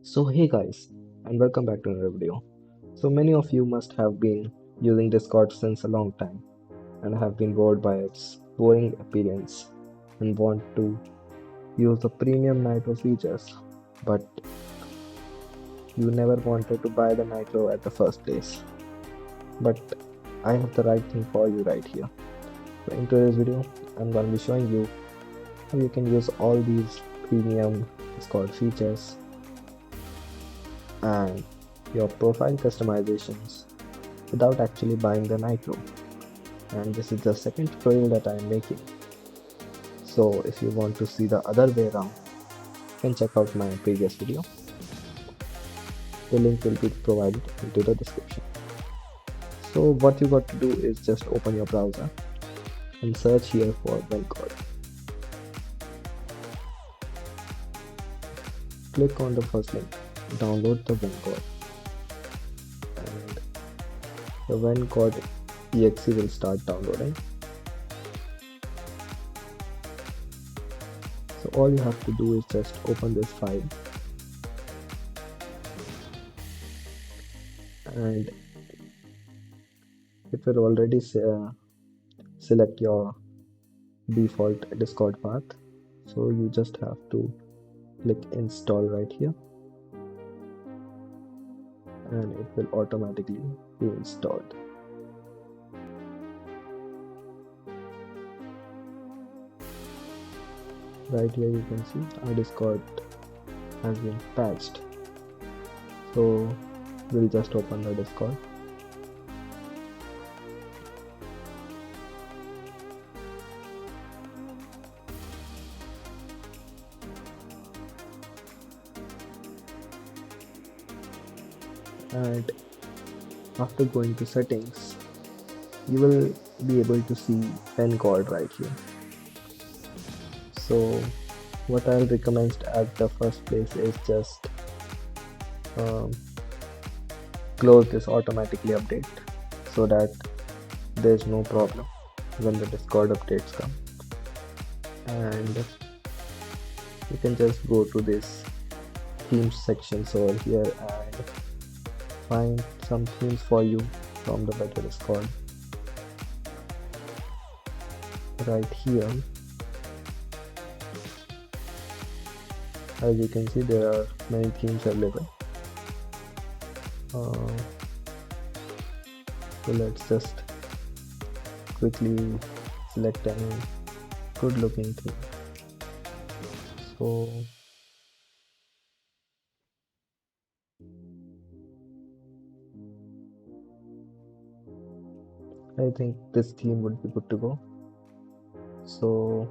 So hey guys, and welcome back to another video. So many of you must have been using Discord since a long time and have been bored by its boring appearance and want to use the premium Nitro features, but you never wanted to buy the Nitro at the first place. But I have the right thing for you right here. So in today's video, I'm going to be showing you how you can use all these premium Discord features and your profile customizations without actually buying the Nitro. And this is the second tutorial that I am making. So if you want to see the other way around, you can check out my previous video. The link will be provided into the description. So what you got to do is just open your browser and search here for Vencord. Click on the first link, download the Vencord, and the Vencord exe will start downloading. So all you have to do is just open this file and it will already select your default Discord path. So you just have to click install right here and it will automatically be installed. Right here you can see our Discord has been patched. So we'll just open the Discord. And after going to settings, you will be able to see Vencord right here. So what I'll recommend at the first place is just close this automatically update so that there's no problem when the Discord updates come. And you can just go to this themes section over here and find some themes for you from the better Discord. Right here, as you can see, there are many themes available. So let's just quickly select any good looking theme. So I think this theme would be good to go. So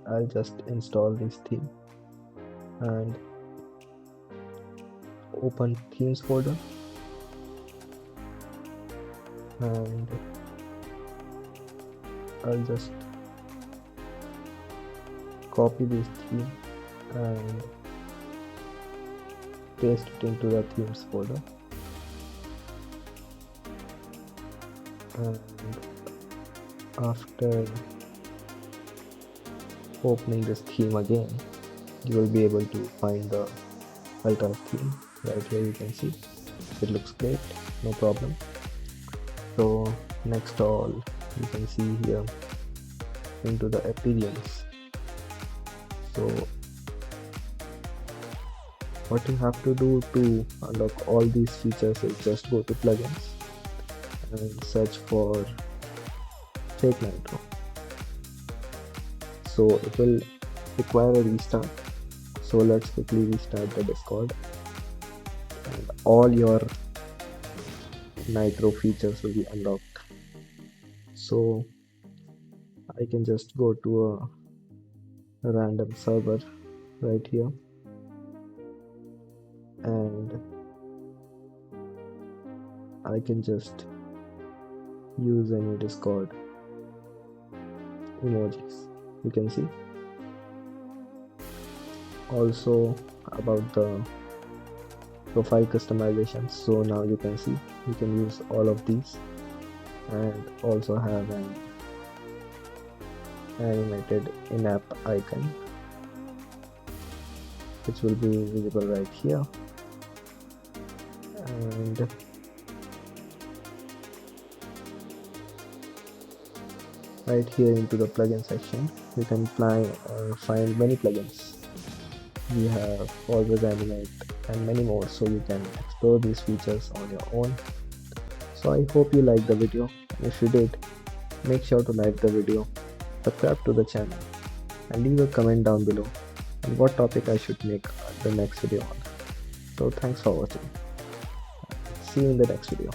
I'll just install this theme and open themes folder, and I'll just copy this theme and paste it into the themes folder. And after opening this theme again, you will be able to find the alternate theme. Right here you can see it looks great, no problem. So next all you can see here into the appearance. So what you have to do to unlock all these features is just go to plugins and search for fake Nitro. So it will require a restart. So let's quickly restart the Discord and all your Nitro features will be unlocked. So I can just go to a random server right here and I can just use any Discord emojis. You can see also about the profile customizations. So now you can see you can use all of these and also have an animated in-app icon which will be visible right here. And right here into the plugin section, you can find many plugins. We have always animate and many more, so you can explore these features on your own. So I hope you liked the video, and if you did, make sure to like the video, subscribe to the channel, and leave a comment down below on what topic I should make the next video on. So thanks for watching. See you in the next video.